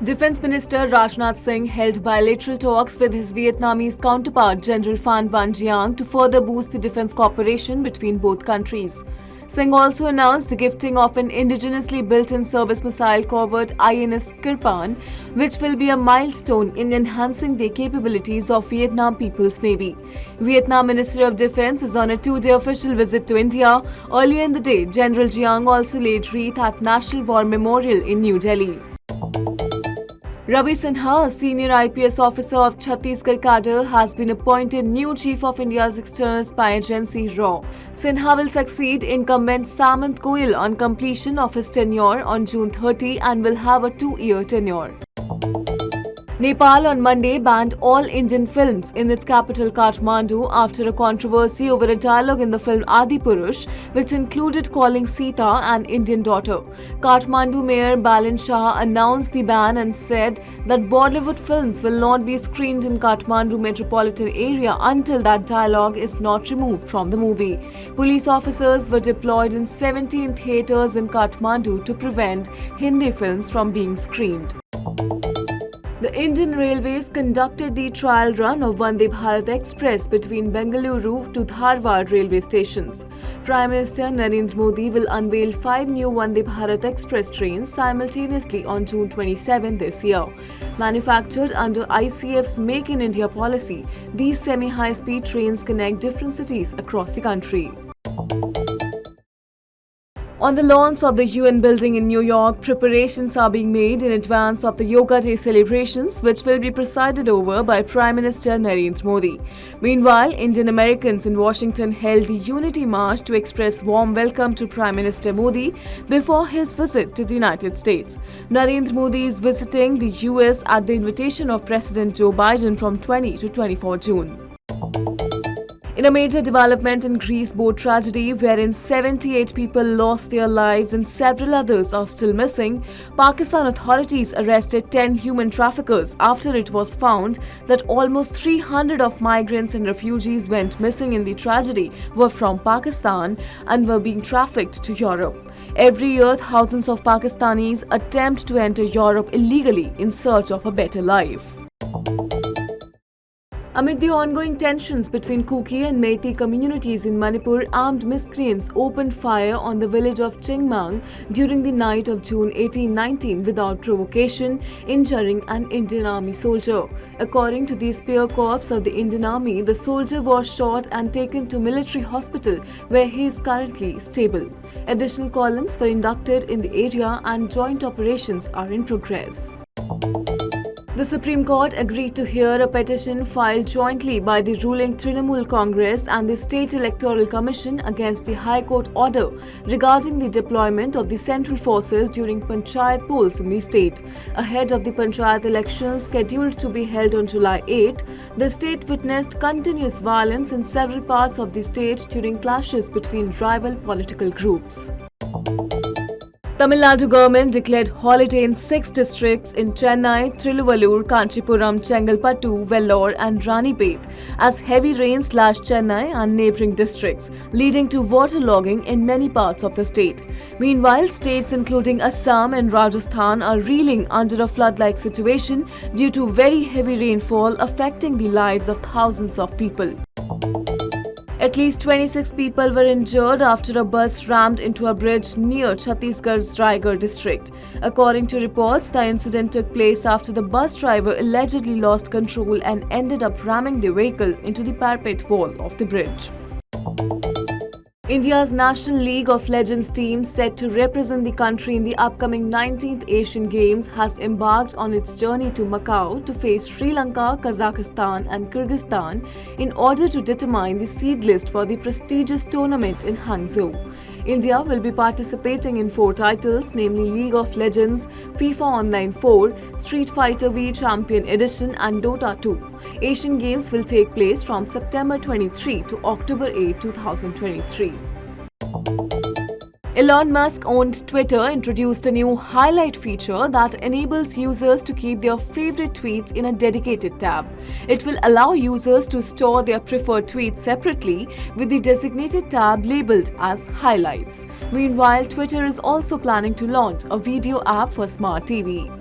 Defence Minister Rajnath Singh held bilateral talks with his Vietnamese counterpart General Phan Van Giang to further boost the defence cooperation between both countries. Singh also announced the gifting of an indigenously-built in-service missile corvette INS Kirpan, which will be a milestone in enhancing the capabilities of Vietnam People's Navy. Vietnam Minister of Defence is on a two-day official visit to India. Earlier in the day, General Giang also laid wreath at National War Memorial in New Delhi. Ravi Sinha, a senior IPS officer of Chhattisgarh cadre, has been appointed new chief of India's external spy agency RAW. Sinha will succeed incumbent Samant Goyal on completion of his tenure on June 30 and will have a 2-year tenure. Nepal on Monday banned all Indian films in its capital Kathmandu after a controversy over a dialogue in the film Adipurush, which included calling Sita an Indian daughter. Kathmandu Mayor Balin Shah announced the ban and said that Bollywood films will not be screened in Kathmandu metropolitan area until that dialogue is not removed from the movie. Police officers were deployed in 17 theatres in Kathmandu to prevent Hindi films from being screened. The Indian Railways conducted the trial run of Vande Bharat Express between Bengaluru to Dharwad railway stations. Prime Minister Narendra Modi will unveil 5 new Vande Bharat Express trains simultaneously on June 27 this year. Manufactured under ICF's Make in India policy, these semi-high-speed trains connect different cities across the country. On the lawns of the UN building in New York, preparations are being made in advance of the Yoga Day celebrations, which will be presided over by Prime Minister Narendra Modi. Meanwhile, Indian Americans in Washington held the Unity March to express warm welcome to Prime Minister Modi before his visit to the United States. Narendra Modi is visiting the US at the invitation of President Joe Biden from 20 to 24 June. In a major development in Greece boat tragedy wherein 78 people lost their lives and several others are still missing, Pakistan authorities arrested 10 human traffickers after it was found that almost 300 of migrants and refugees went missing in the tragedy were from Pakistan and were being trafficked to Europe. Every year, thousands of Pakistanis attempt to enter Europe illegally in search of a better life. Amid the ongoing tensions between Kuki and Meitei communities in Manipur, armed miscreants opened fire on the village of Chingmang during the night of June 18-19 without provocation, injuring an Indian Army soldier. According to the Spear Corps of the Indian Army, the soldier was shot and taken to military hospital where he is currently stable. Additional columns were inducted in the area and joint operations are in progress. The Supreme Court agreed to hear a petition filed jointly by the ruling Trinamool Congress and the State Electoral Commission against the High Court order regarding the deployment of the central forces during Panchayat polls in the state. Ahead of the Panchayat elections scheduled to be held on July 8, the state witnessed continuous violence in several parts of the state during clashes between rival political groups. Tamil Nadu government declared holiday in 6 districts in Chennai, Thiruvallur, Kanchipuram, Chengalpattu, Vellore and Ranipet as heavy rain slashed Chennai and neighbouring districts, leading to waterlogging in many parts of the state. Meanwhile, states including Assam and Rajasthan are reeling under a flood-like situation due to very heavy rainfall affecting the lives of thousands of people. At least 26 people were injured after a bus rammed into a bridge near Chhattisgarh's Raigad district. According to reports, the incident took place after the bus driver allegedly lost control and ended up ramming the vehicle into the parapet wall of the bridge. India's National League of Legends team, set to represent the country in the upcoming 19th Asian Games, has embarked on its journey to Macau to face Sri Lanka, Kazakhstan and Kyrgyzstan in order to determine the seed list for the prestigious tournament in Hangzhou. India will be participating in 4 titles, namely League of Legends, FIFA Online 4, Street Fighter V Champion Edition and Dota 2. Asian Games will take place from September 23 to October 8, 2023. Elon Musk-owned Twitter introduced a new highlight feature that enables users to keep their favorite tweets in a dedicated tab. It will allow users to store their preferred tweets separately with the designated tab labeled as Highlights. Meanwhile, Twitter is also planning to launch a video app for smart TV.